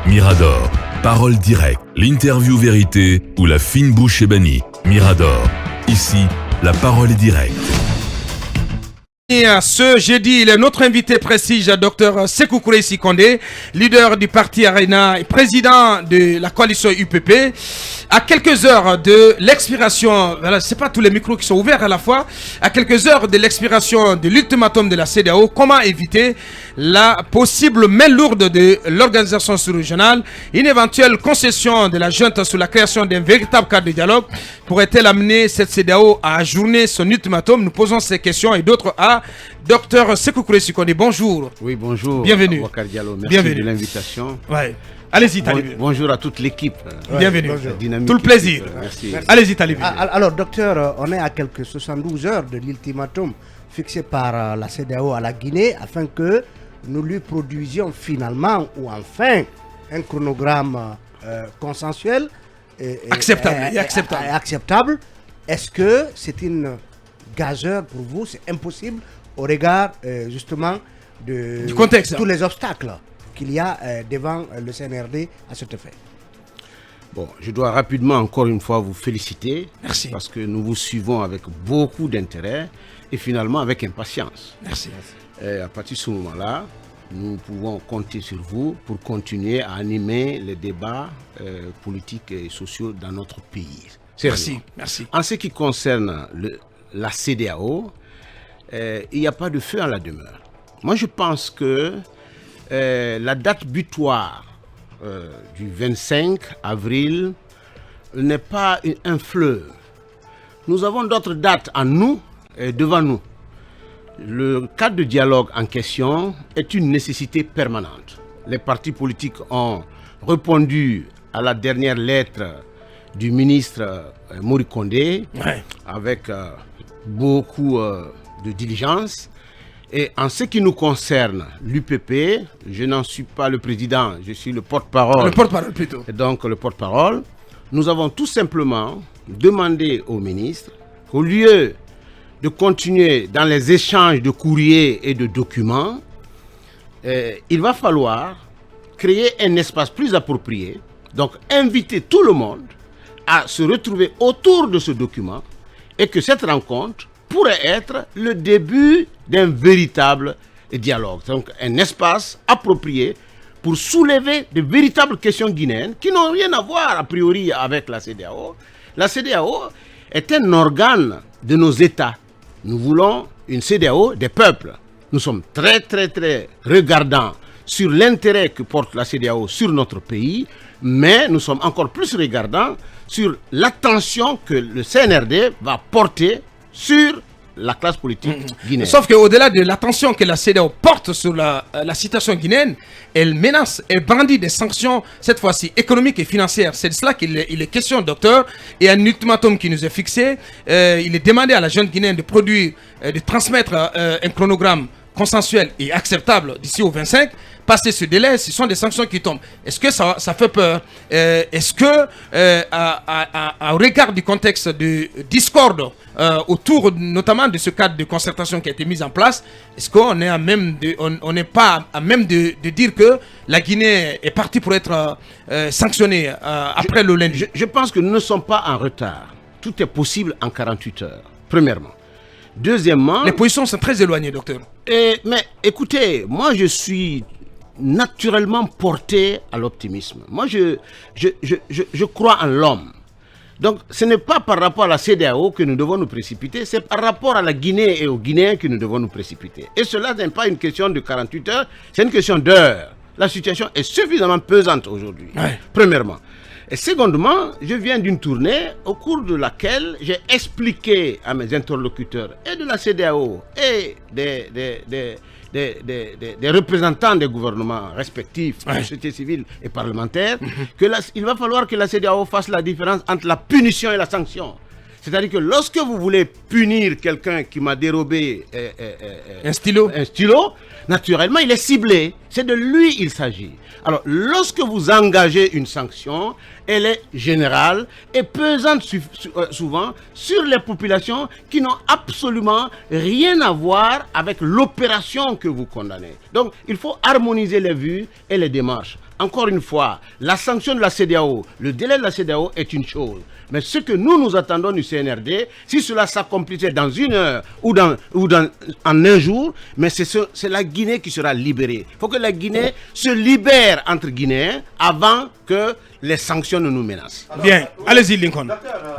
Mirador, parole directe, l'interview vérité ou la fine bouche ébanie. Mirador, ici, la parole est directe. Et ce jeudi, notre invité prestige, Dr Sékou Koureyssi Condé, leader du parti Arena et président de la coalition UPP. À quelques heures de l'expiration, voilà, c'est pas tous les micros qui sont ouverts à la fois, à quelques heures de l'expiration de l'ultimatum de la CEDEAO, comment éviter la possible main lourde de l'organisation sous-régionale, une éventuelle concession de la junte sur la création d'un véritable cadre de dialogue pourrait-elle amener cette CEDEAO à ajourner son ultimatum? Nous posons ces questions et d'autres à Dr Sékou Koureyssi Condé. Bonjour. Oui, bonjour. Bienvenue. Boubacar Diallo, merci Bienvenue de l'invitation. Ouais. Allez-y, Talibé. Bonjour à toute l'équipe. Bienvenue. Dynamique Tout le plaisir. équipe. Merci. Allez-y, Talibé. Alors, docteur, on est à quelques 72 heures de l'ultimatum fixé par la CEDEAO à la Guinée afin que nous lui produisions finalement ou enfin un chronogramme consensuel et acceptable. Est-ce que c'est une gageure pour vous? C'est impossible au regard justement du contexte, tous les obstacles qu'il y a devant le CNRD à cet effet. Bon, je dois rapidement encore une fois vous féliciter. Merci. Parce que nous vous suivons avec beaucoup d'intérêt et finalement avec impatience. Merci. Et à partir de ce moment-là, nous pouvons compter sur vous pour continuer à animer les débats politiques et sociaux dans notre pays. Merci. Merci. En ce qui concerne la CEDEAO, il n'y a pas de feu à la demeure. Moi, je pense que la date butoir du 25 avril n'est pas un fleuve. Nous avons d'autres dates à nous et devant nous. Le cadre de dialogue en question est une nécessité permanente. Les partis politiques ont répondu à la dernière lettre du ministre Mori Condé avec beaucoup de diligence. Et en ce qui nous concerne, l'UPP, je n'en suis pas le président, je suis le porte-parole. Le porte-parole plutôt. Et donc le porte-parole. Nous avons tout simplement demandé au ministre qu'au lieu de continuer dans les échanges de courriers et de documents, il va falloir créer un espace plus approprié, donc inviter tout le monde à se retrouver autour de ce document et que cette rencontre pourrait être le début d'un véritable dialogue. Donc un espace approprié pour soulever de véritables questions guinéennes qui n'ont rien à voir a priori avec la CEDEAO. La CEDEAO est un organe de nos États. Nous voulons une CEDEAO des peuples. Nous sommes très regardants sur l'intérêt que porte la CEDEAO sur notre pays, mais nous sommes encore plus regardants sur l'attention que le CNRD va porter sur la classe politique guinéenne. Sauf qu'au-delà de l'attention que la CEDEAO porte sur la situation guinéenne, elle menace, elle brandit des sanctions, cette fois-ci économiques et financières. C'est de cela qu'il est question, docteur. Et un ultimatum qui nous est fixé, il est demandé à la jeune Guinéenne de produire, de transmettre un chronogramme consensuel et acceptable d'ici au 25. Passer ce délai, ce sont des sanctions qui tombent. Est-ce que ça fait peur? Est-ce que, au regard du contexte de discorde autour notamment de ce cadre de concertation qui a été mis en place, est-ce qu'on est on n'est pas à même de dire que la Guinée est partie pour être sanctionnée après le lundi? Je pense que nous ne sommes pas en retard. Tout est possible en 48 heures, premièrement. Deuxièmement... Les positions sont très éloignées, docteur. Mais écoutez, moi je suis naturellement porté à l'optimisme. Moi je crois en l'homme. Donc ce n'est pas par rapport à la CEDEAO que nous devons nous précipiter, c'est par rapport à la Guinée et aux Guinéens que nous devons nous précipiter. Et cela n'est pas une question de 48 heures, c'est une question d'heures. La situation est suffisamment pesante aujourd'hui, premièrement. Et secondement, je viens d'une tournée au cours de laquelle j'ai expliqué à mes interlocuteurs et de la CEDEAO et des représentants des gouvernements respectifs, de la société civile et parlementaire, qu'il va falloir que la CEDEAO fasse la différence entre la punition et la sanction. C'est-à-dire que lorsque vous voulez punir quelqu'un qui m'a dérobé un stylo, naturellement, il est ciblé. C'est de lui il s'agit. Alors, lorsque vous engagez une sanction, elle est générale et pesante souvent sur les populations qui n'ont absolument rien à voir avec l'opération que vous condamnez. Donc, il faut harmoniser les vues et les démarches. encore une fois, la sanction de la CEDEAO, le délai de la CEDEAO est une chose. Mais ce que nous attendons du CNRD, si cela s'accomplissait dans 1 heure ou en un jour, mais c'est la Guinée qui sera libérée. Il faut que la Guinée se libère entre Guinéens avant que les sanctions ne nous menacent. Bien, allez-y Lincoln.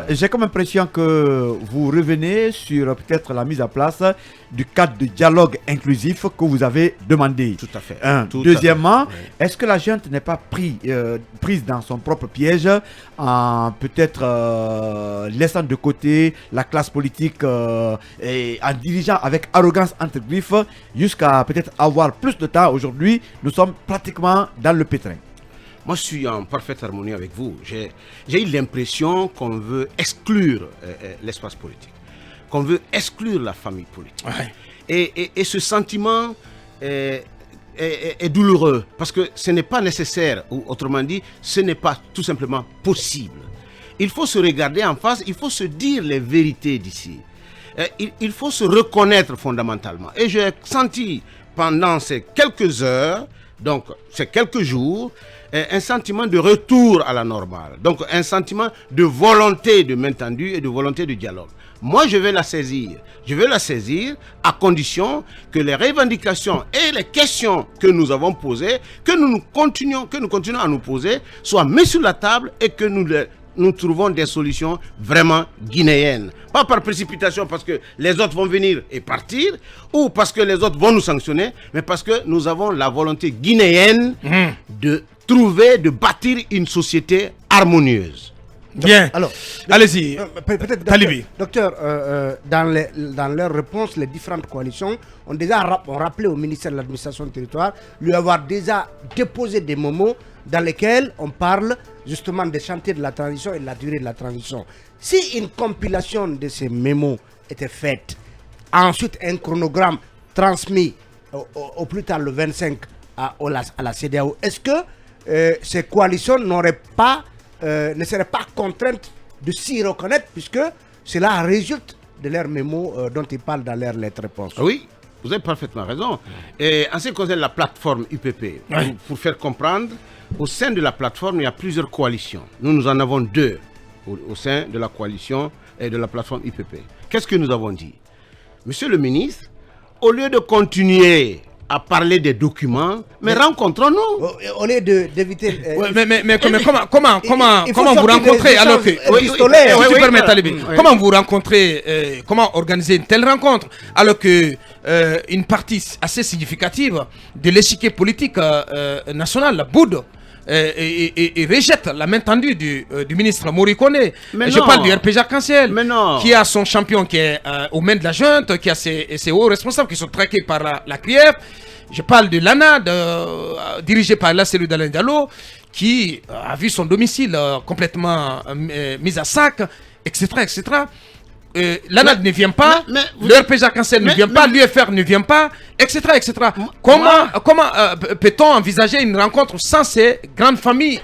J'ai comme impression que vous revenez sur peut-être la mise en place du cadre de dialogue inclusif que vous avez demandé. Tout à fait. Deuxièmement, est-ce que la junte n'est pas prise dans son propre piège en peut-être laissant de côté la classe politique et en dirigeant avec arrogance entre griffes jusqu'à peut-être avoir plus de temps? Aujourd'hui, nous sommes pratiquement dans le pétrin. Moi, je suis en parfaite harmonie avec vous. J'ai eu l'impression qu'on veut exclure l'espace politique, qu'on veut exclure la famille politique. Ouais. Et ce sentiment est douloureux parce que ce n'est pas nécessaire, ou autrement dit, ce n'est pas tout simplement possible. Il faut se regarder en face, il faut se dire les vérités d'ici. Il faut se reconnaître fondamentalement. Et j'ai senti pendant ces quelques heures, donc ces quelques jours, un sentiment de retour à la normale. Donc un sentiment de volonté de main tendue et de volonté de dialogue. Moi, je vais la saisir. Je vais la saisir à condition que les revendications et les questions que nous avons posées, que nous continuons à nous poser, soient mises sur la table et que nous trouvons des solutions vraiment guinéennes. Pas par précipitation parce que les autres vont venir et partir, ou parce que les autres vont nous sanctionner, mais parce que nous avons la volonté guinéenne de bâtir une société harmonieuse. Bien. Alors, allez-y. Peut-être, Talibi. docteur, dans leur réponse, les différentes coalitions ont déjà rappelé au ministère de l'administration du territoire lui avoir déjà déposé des mémos dans lesquels on parle justement des chantiers de la transition et de la durée de la transition. Si une compilation de ces mémos était faite, ensuite un chronogramme transmis au plus tard le 25 à la CEDEAO, est-ce que ces coalitions ne seraient pas contraintes de s'y reconnaître puisque cela résulte de leurs mémos dont ils parlent dans leurs lettres réponses? Oui, vous avez parfaitement raison. Et en ce qui concerne la plateforme UPP, pour faire comprendre, au sein de la plateforme, il y a plusieurs coalitions. Nous en avons 2 au sein de la coalition et de la plateforme UPP. Qu'est-ce que nous avons dit? Monsieur le ministre, au lieu de continuer à parler des documents, mais rencontrons-nous. Au lieu d'éviter... mais comment vous rencontrez alors que... Si tu permets, Talibi, comment vous rencontrez, comment organiser une telle rencontre alors que une partie assez significative de l'échiquier politique national boude et rejette la main tendue du ministre Morikone. Je parle du RPG Arc-en-Ciel, qui a son champion qui est aux mains de la junte, qui a ses hauts responsables qui sont traqués par la CRIEF. Je parle de l'ANAD, dirigé par la cellule d'Alain Diallo, qui a vu son domicile complètement mis à sac, etc. etc. L'ANAD ne vient pas, le RPG Arc-en-Ciel ne vient pas, l'UFR ne vient pas, etc. etc. Comment peut-on envisager une rencontre sans ces grandes familles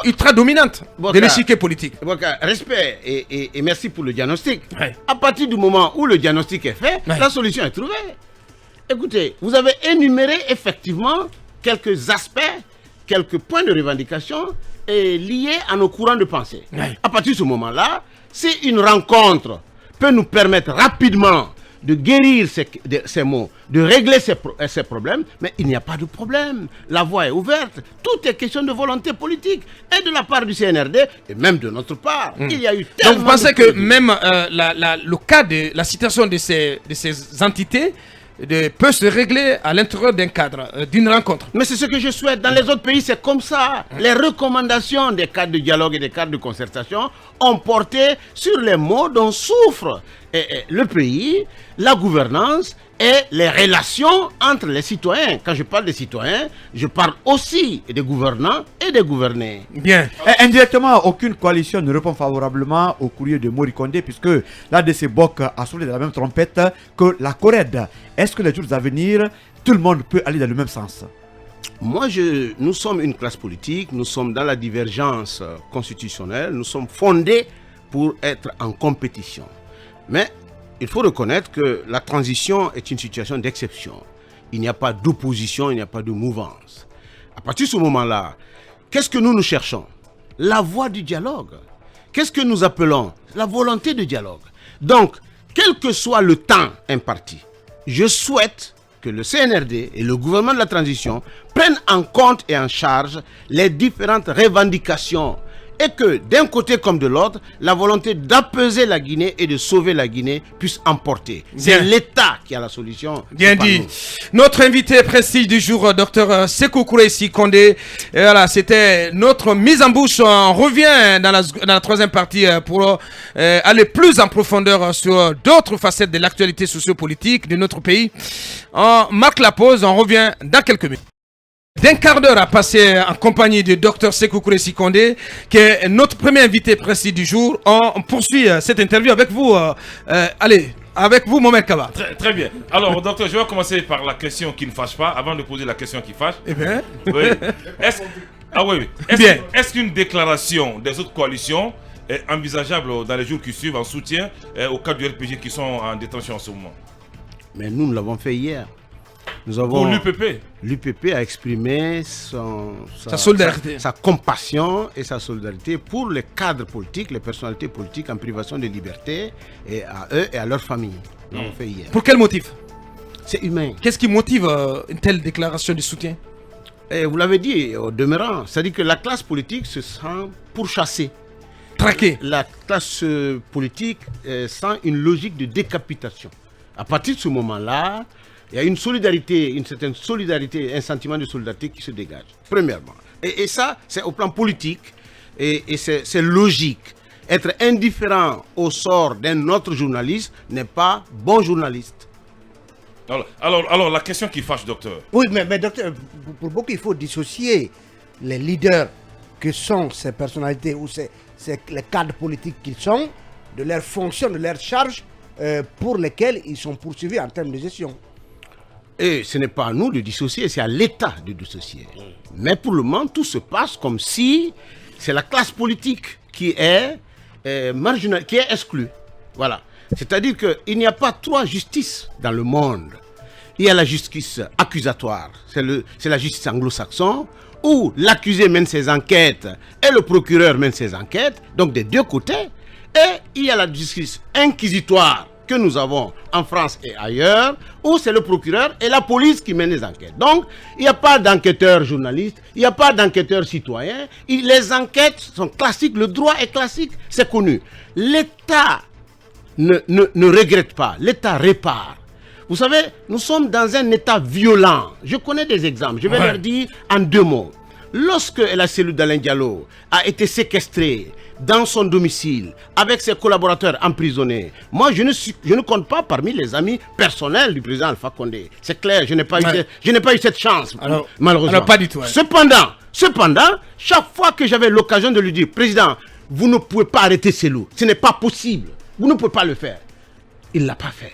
ultra dominantes de l'échiquier politique? Respect et merci pour le diagnostic. À partir du moment où le diagnostic est fait, la solution est trouvée. Écoutez, vous avez énuméré effectivement quelques aspects, quelques points de revendication liés à nos courants de pensée. À partir de ce moment-là, si une rencontre peut nous permettre rapidement de guérir ces maux, de régler ces problèmes, mais il n'y a pas de problème. La voie est ouverte. Tout est question de volonté politique. Et de la part du CNRD, et même de notre part. Il y a eu tellement... Donc vous pensez que même le cas de la situation de ces entités peut se régler à l'intérieur d'un cadre, d'une rencontre? Mais c'est ce que je souhaite. Dans les autres pays, c'est comme ça. Les recommandations des cadres de dialogue et des cadres de concertation ont porté sur les maux dont souffre le pays, la gouvernance et les relations entre les citoyens. Quand je parle des citoyens, je parle aussi des gouvernants et des gouvernés. Bien. Indirectement, aucune coalition ne répond favorablement au courrier de Morikone puisque l'ADC BOC a soufflé de la même trompette que la CORED. Est-ce que les jours à venir, tout le monde peut aller dans le même sens? Nous sommes une classe politique, nous sommes dans la divergence constitutionnelle, nous sommes fondés pour être en compétition. Mais il faut reconnaître que la transition est une situation d'exception. Il n'y a pas d'opposition, il n'y a pas de mouvance. À partir de ce moment-là, qu'est-ce que nous cherchons? La voie du dialogue. Qu'est-ce que nous appelons? La volonté de dialogue. Donc, quel que soit le temps imparti, je souhaite que le CNRD et le gouvernement de la transition prennent en compte et en charge les différentes revendications et que d'un côté comme de l'autre, la volonté d'apaiser la Guinée et de sauver la Guinée puisse emporter. C'est l'État qui a la solution. Bien dit. Notre invité prestige du jour, Dr Sékou Koureyssi Condé. Et voilà, c'était notre mise en bouche. On revient dans la troisième partie pour aller plus en profondeur sur d'autres facettes de l'actualité sociopolitique de notre pays. On marque la pause, on revient dans quelques minutes. D'un quart d'heure à passer en compagnie de Dr Sékou Koureyssi Condé, qui est notre premier invité précis du jour. On poursuit cette interview avec vous. Allez, avec vous, Mohamed Kaba. Très bien. Alors, docteur, je vais commencer par la question qui ne fâche pas, avant de poser la question qui fâche. Eh bien. Oui. Est-ce qu'une déclaration des autres coalitions est envisageable dans les jours qui suivent en soutien au cas du RPG qui sont en détention en ce moment? Mais nous l'avons fait hier. Nous avons, pour l'UPP. L'UPP a exprimé sa solidarité, sa compassion et sa solidarité pour les cadres politiques, les personnalités politiques en privation de liberté, et à eux et à leurs familles. Nous l'avons fait hier. Pour quel motif? C'est humain. Qu'est-ce qui motive une telle déclaration de soutien? Et vous l'avez dit au demeurant, c'est-à-dire que la classe politique se sent pourchassée. Traquée. La classe politique sent une logique de décapitation. À partir de ce moment-là, il y a une solidarité, une certaine solidarité, un sentiment de solidarité qui se dégage, premièrement. Et ça, c'est au plan politique, et c'est logique. Être indifférent au sort d'un autre journaliste n'est pas bon journaliste. Alors, la question qui fâche, docteur. Oui, mais docteur, pour beaucoup, il faut dissocier les leaders que sont ces personnalités ou les cadres politiques qu'ils sont, de leurs fonctions, de leurs charges pour lesquelles ils sont poursuivis en termes de gestion. Et ce n'est pas à nous de dissocier, c'est à l'État de dissocier. Mais pour le moment, tout se passe comme si c'est la classe politique qui est marginale, qui est exclue. Voilà. C'est-à-dire qu'il n'y a pas trois justices dans le monde. Il y a la justice accusatoire, c'est la justice anglo-saxonne, où l'accusé mène ses enquêtes et le procureur mène ses enquêtes, donc des deux côtés. Et il y a la justice inquisitoire que nous avons en France et ailleurs, où c'est le procureur et la police qui mènent les enquêtes. Donc, il n'y a pas d'enquêteurs journalistes, il n'y a pas d'enquêteurs citoyens. Les enquêtes sont classiques, le droit est classique, c'est connu. L'État ne regrette pas, l'État répare. Vous savez, nous sommes dans un État violent. Je connais des exemples, je vais leur dire en deux mots. Lorsque la cellule d'Alain Diallo a été séquestrée dans son domicile avec ses collaborateurs emprisonnés, moi je ne compte pas parmi les amis personnels du président Alpha Condé. C'est clair, je n'ai pas eu cette chance, malheureusement. Alors pas du tout. Cependant, chaque fois que j'avais l'occasion de lui dire, président, vous ne pouvez pas arrêter Cellou, ce n'est pas possible, vous ne pouvez pas le faire. Il ne l'a pas fait.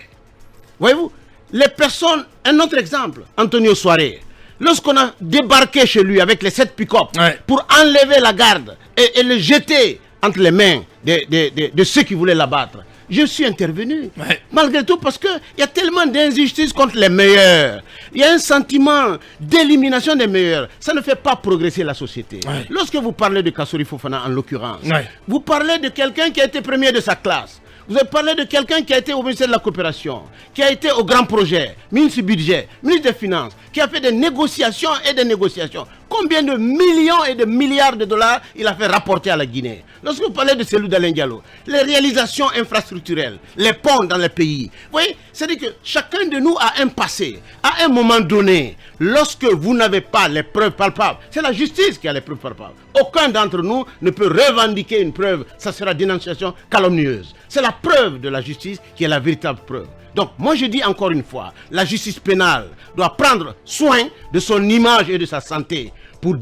Voyez-vous, les personnes, un autre exemple, Antonio Soiré. Lorsqu'on a débarqué chez lui avec les 7 pick-up pour enlever la garde et le jeter entre les mains de ceux qui voulaient l'abattre, je suis intervenu. Malgré tout, parce qu'il y a tellement d'injustice contre les meilleurs. Il y a un sentiment d'élimination des meilleurs. Ça ne fait pas progresser la société. Lorsque vous parlez de Kassory Fofana en l'occurrence, vous parlez de quelqu'un qui a été premier de sa classe. Vous avez parlé de quelqu'un qui a été au ministère de la Coopération, qui a été au grand projet, ministre du Budget, ministre des Finances, qui a fait des négociations et des négociations. Combien de millions et de milliards de dollars il a fait rapporter à la Guinée? Lorsque vous parlez de Cellou d'Alain Diallo, les réalisations infrastructurelles, les ponts dans les pays, vous voyez, c'est-à-dire que chacun de nous a un passé. À un moment donné, lorsque vous n'avez pas les preuves palpables, c'est la justice qui a les preuves palpables. Aucun d'entre nous ne peut revendiquer une preuve, ça sera dénonciation calomnieuse. C'est la preuve de la justice qui est la véritable preuve. Donc, moi je dis encore une fois, la justice pénale doit prendre soin de son image et de sa santé pour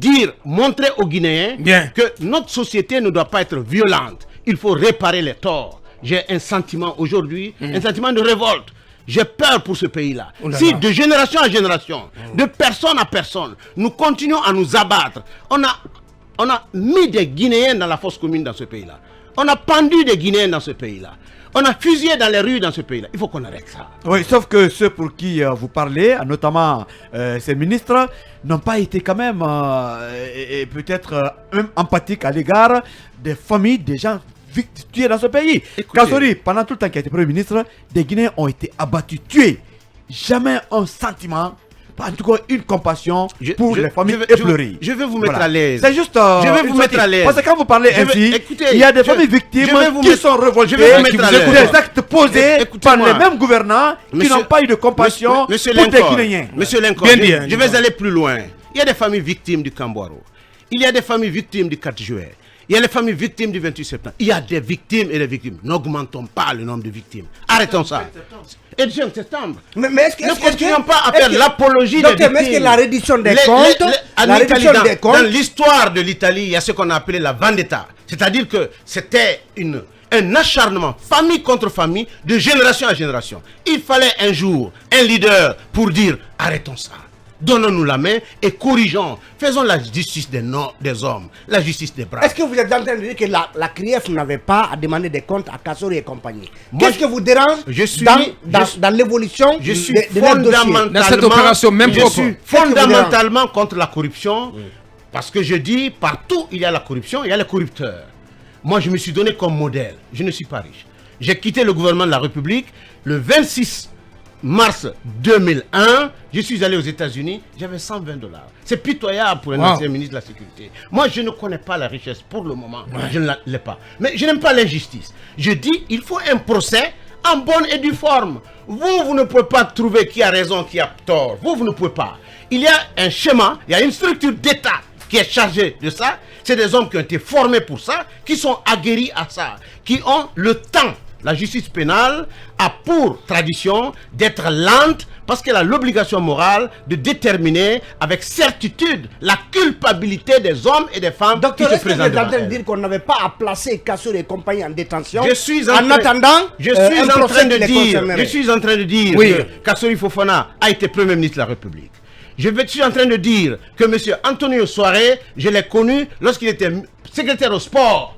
montrer aux Guinéens que notre société ne doit pas être violente. Il faut réparer les torts. J'ai un sentiment aujourd'hui, un sentiment de révolte. J'ai peur pour ce pays-là. Si de génération en génération, de personne à personne, nous continuons à nous abattre, on a mis des Guinéens dans la fosse commune dans ce pays-là. On a pendu des Guinéens dans ce pays-là. On a fusillé dans les rues dans ce pays-là. Il faut qu'on arrête ça. Oui, sauf que ceux pour qui vous parlez, notamment ces ministres, n'ont pas été quand même peut-être même empathiques à l'égard des familles des gens tués dans ce pays. Kassory, pendant tout le temps qu'il a été Premier ministre, des Guinéens ont été abattus, tués. Jamais un sentiment, en tout cas une compassion pour les familles éplorées. Je vais vous mettre à l'aise. C'est juste. Je vais vous mettre à l'aise. Parce que quand vous parlez ainsi, écoutez, il y a des familles victimes qui sont révoltées, qui vous écoutent des actes posés par les mêmes gouvernants qui n'ont pas eu de compassion pour des Guinéens. Monsieur Lincoln, je vais aller plus loin. Il y a des familles victimes du Cambouaro. Il y a des familles victimes du 4 juillet. Il y a les familles victimes du 28 septembre. Il y a des victimes et des victimes. N'augmentons pas le nombre de victimes. Arrêtons ça. Et le 5 septembre. Mais ne continuons pas à faire l'apologie des victimes. Mais est-ce que la réduction des comptes, dans l'histoire de l'Italie, il y a ce qu'on a appelé la vendetta. C'est-à-dire que c'était un acharnement, famille contre famille, de génération à génération. Il fallait un jour un leader pour dire arrêtons ça. Donnons-nous la main et corrigeons. Faisons la justice des hommes, la justice des braves. Est-ce que vous êtes en train de dire que la CRIEF n'avait pas à demander des comptes à Kassory et compagnie? Qu'est-ce que vous dérange dans l'évolution je suis dans cette opération même je suis fondamentalement contre la corruption parce que je dis partout il y a la corruption, il y a les corrupteurs. Moi je me suis donné comme modèle. Je ne suis pas riche. J'ai quitté le gouvernement de la République le 26 mars 2001, je suis allé aux États-Unis, j'avais $120. C'est pitoyable pour un ancien ministre de la Sécurité. Moi, je ne connais pas la richesse pour le moment. Je ne l'ai pas. Mais je n'aime pas l'injustice. Je dis, il faut un procès en bonne et due forme. Vous ne pouvez pas trouver qui a raison, qui a tort. Vous ne pouvez pas. Il y a un schéma, il y a une structure d'État qui est chargée de ça. C'est des hommes qui ont été formés pour ça, qui sont aguerris à ça, qui ont le temps. La justice pénale a pour tradition d'être lente parce qu'elle a l'obligation morale de déterminer avec certitude la culpabilité des hommes et des femmes qui se présentent devant elle. Docteur, dire qu'on n'avait pas à placer Kassory et compagnie en détention je suis en train de dire que Kassory Fofana a été Premier ministre de la République. Je suis en train de dire que M. Antonio Souaré, je l'ai connu lorsqu'il était secrétaire au sport,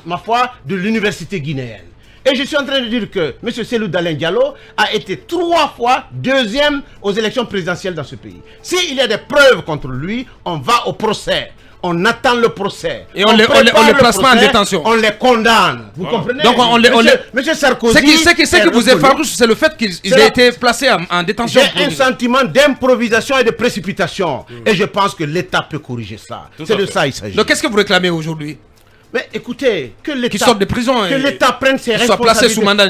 ma foi, de l'université guinéenne. Et je suis en train de dire que M. Cellou Dalein Diallo a été 3 fois deuxième aux élections présidentielles dans ce pays. S'il y a des preuves contre lui, on va au procès. On attend le procès. Et on les place pas en détention. On les condamne. Vous comprenez? Donc Monsieur Sarkozy. Ce qui vous effarouche, c'est le fait qu'ils aient été placés en détention. J'ai un sentiment d'improvisation et de précipitation. Et je pense que l'État peut corriger ça. C'est de ça il s'agit. Donc qu'est-ce que vous réclamez aujourd'hui? Mais écoutez, que l'État... Qui sortent de prison que l'État prenne ses responsabilités. Soit placé sous mandat,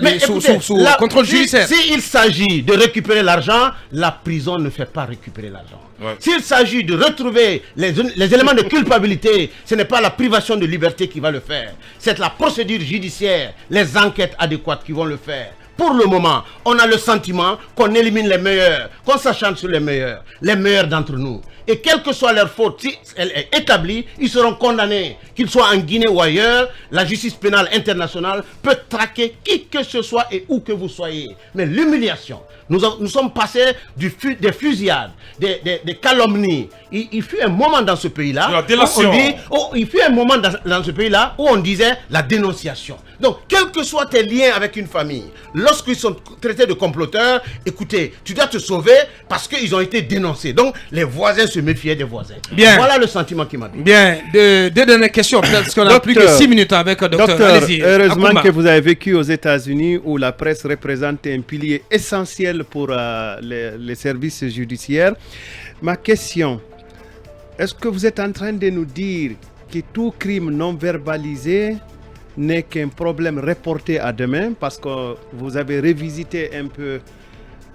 sous contrôle judiciaire. S'il s'agit de récupérer l'argent, la prison ne fait pas récupérer l'argent. S'il s'agit de retrouver les éléments de culpabilité, ce n'est pas la privation de liberté qui va le faire. C'est la procédure judiciaire, les enquêtes adéquates qui vont le faire. Pour le moment, on a le sentiment qu'on élimine les meilleurs, qu'on s'acharne sur les meilleurs d'entre nous. Et quelle que soit leur faute, si elle est établie, ils seront condamnés. Qu'ils soient en Guinée ou ailleurs, la justice pénale internationale peut traquer qui que ce soit et où que vous soyez. Mais l'humiliation, nous sommes passés des fusillades, des calomnies. Il fut un moment dans ce pays-là, il fut un moment dans ce pays-là où on disait la dénonciation. Donc, quels que soient tes liens avec une famille, lorsqu'ils sont traités de comploteurs, écoutez, tu dois te sauver parce qu'ils ont été dénoncés. Donc, les voisins se méfiaient des voisins. Bien. Voilà le sentiment qui m'a dit. Bien. Deux dernières questions, parce qu'on a plus que 6 minutes avec le docteur. Heureusement que vous avez vécu aux États-Unis où la presse représente un pilier essentiel pour les services judiciaires. Ma question, est-ce que vous êtes en train de nous dire que tout crime non verbalisé n'est qu'un problème reporté à demain parce que vous avez revisité un peu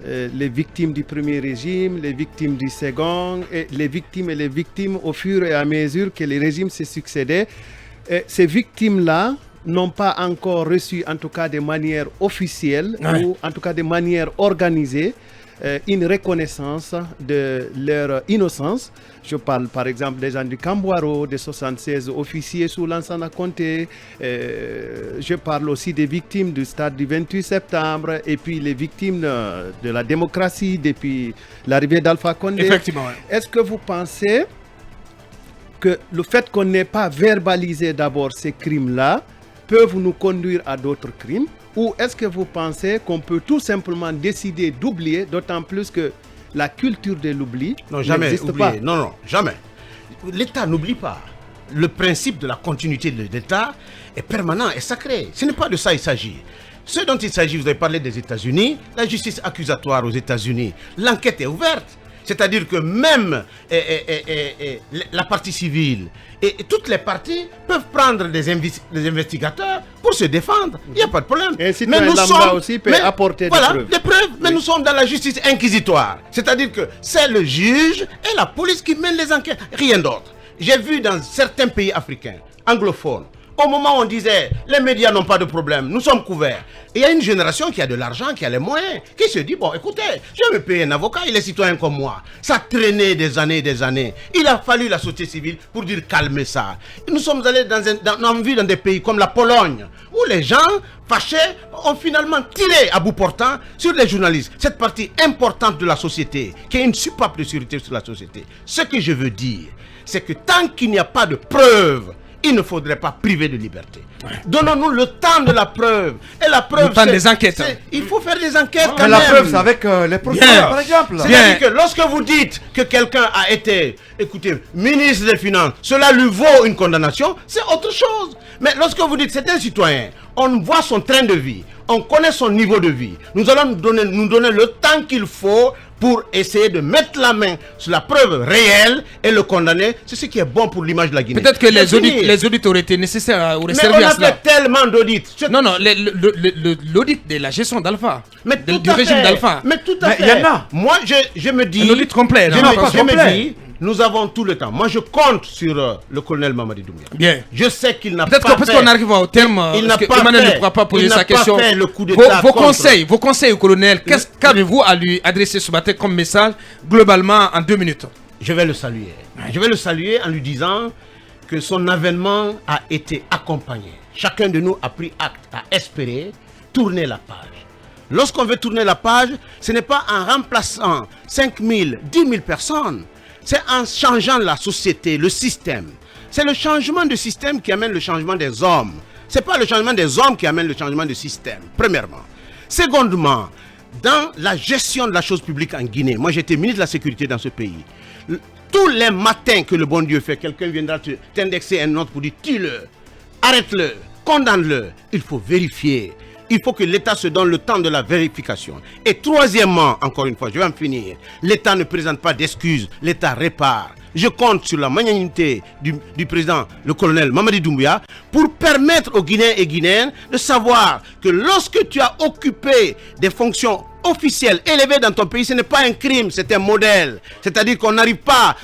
les victimes du premier régime, les victimes du second, et les victimes au fur et à mesure que les régimes se succédaient. Et ces victimes-là n'ont pas encore reçu, en tout cas de manière officielle ou en tout cas de manière organisée, une reconnaissance de leur innocence. Je parle par exemple des gens du Cambouaro, des 76 officiers sous Lansana Conté. Je parle aussi des victimes du stade du 28 septembre et puis les victimes de la démocratie depuis l'arrivée d'Alpha Condé. Effectivement. Est-ce que vous pensez que le fait qu'on n'ait pas verbalisé d'abord ces crimes-là peuvent nous conduire à d'autres crimes? Ou est-ce que vous pensez qu'on peut tout simplement décider d'oublier, d'autant plus que la culture de l'oubli Non, jamais n'existe oublier. pas. Non, jamais. L'État n'oublie pas. Le principe de la continuité de l'État est permanent et sacré. Ce n'est pas de ça qu'il s'agit. Ce dont il s'agit, vous avez parlé des États-Unis, la justice accusatoire aux États-Unis, l'enquête est ouverte. C'est-à-dire que même la partie civile et toutes les parties peuvent prendre des investigateurs pour se défendre. Il n'y a pas de problème. Et un citoyen lambda aussi peut apporter des preuves. Mais nous sommes dans la justice inquisitoire. C'est-à-dire que c'est le juge et la police qui mènent les enquêtes. Rien d'autre. J'ai vu dans certains pays africains, anglophones, au moment où on disait les médias n'ont pas de problème, nous sommes couverts. Et il y a une génération qui a de l'argent, qui a les moyens, qui se dit bon écoutez, je vais me payer un avocat, il est citoyen comme moi. Ça traînait des années et des années. Il a fallu la société civile pour dire calmer ça. Et nous sommes allés dans des pays comme la Pologne, où les gens fâchés ont finalement tiré à bout portant sur les journalistes. Cette partie importante de la société, qui est une soupape de sécurité sur la société. Ce que je veux dire, c'est que tant qu'il n'y a pas de preuves, il ne faudrait pas priver de liberté. Donnons-nous le temps de la preuve. Et la preuve, le temps des enquêtes. Il faut faire des enquêtes quand Mais même. la preuve, c'est avec les procureurs, par exemple. C'est-à-dire que lorsque vous dites que quelqu'un a été, écoutez, ministre des Finances, cela lui vaut une condamnation, c'est autre chose. Mais lorsque vous dites c'est un citoyen, on voit son train de vie, on connaît son niveau de vie, nous allons nous donner le temps qu'il faut pour essayer de mettre la main sur la preuve réelle et le condamner. C'est ce qui est bon pour l'image de la Guinée. Peut-être que les audits auraient été nécessaires, auraient Mais servi on à a cela. fait tellement d'audits. Non, l'audit de la gestion d'Alpha, Mais tout du à régime fait. d'Alpha. Mais tout à Mais fait. il y en a. Moi, je me dis... Un audit complet. Je non, me- pas je me complet. dis, nous avons tout le temps. Moi, je compte sur le colonel Mamadi Doumbia. Bien. Je sais qu'il n'a pas Peut-être que parce fait- qu'on arrive au terme, Il parce n'a que pas Emmanuel fait- ne pourra pas poser il n'a sa pas question. fait le coup d'État Vos contre- conseils au colonel, qu'avez-vous à lui adresser ce matin comme message, globalement, en 2 minutes? Je vais le saluer. Je vais le saluer en lui disant que son avènement a été accompagné. Chacun de nous a pris acte à espérer tourner la page. Lorsqu'on veut tourner la page, ce n'est pas en remplaçant 5 000, 10 000 personnes. C'est en changeant la société, le système. C'est le changement de système qui amène le changement des hommes. Ce n'est pas le changement des hommes qui amène le changement de système, premièrement. Secondement, dans la gestion de la chose publique en Guinée, moi j'étais ministre de la Sécurité dans ce pays. Tous les matins que le bon Dieu fait, quelqu'un viendra t'indexer un autre pour dire tue-le, arrête-le, condamne-le. Il faut vérifier. Il faut que l'État se donne le temps de la vérification. Et troisièmement, encore une fois, je vais en finir, l'État ne présente pas d'excuses, l'État répare. Je compte sur la magnanimité du président, le colonel Mamadi Doumbia, pour permettre aux Guinéens et Guinéennes de savoir que lorsque tu as occupé des fonctions officielles élevées dans ton pays, ce n'est pas un crime, c'est un modèle. C'est-à-dire qu'on n'arrive pas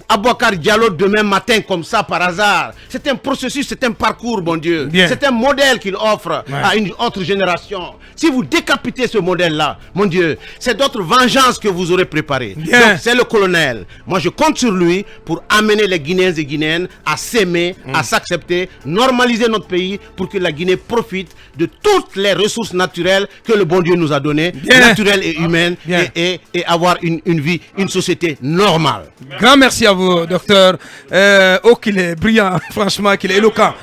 Abouakar Diallo demain matin comme ça par hasard. C'est un processus, c'est un parcours, bon Dieu. Bien. C'est un modèle qu'il offre à une autre génération. Si vous décapitez ce modèle-là, mon Dieu, c'est d'autres vengeances que vous aurez préparées. Bien. Donc c'est le colonel. Moi je compte sur lui pour amener les Guinéens et Guinéennes à s'aimer, à s'accepter, normaliser notre pays pour que la Guinée profite de toutes les ressources naturelles que le bon Dieu nous a données, Bien. naturelles et humaines, Bien. et avoir une vie, une société normale. Grand merci à vous, docteur. Oh, qu'il est brillant, franchement, qu'il est éloquent.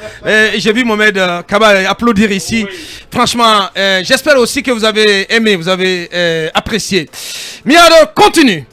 J'ai vu Mohamed Kaba applaudir ici. Franchement, j'espère aussi que vous avez aimé, vous avez apprécié. Miado, continue.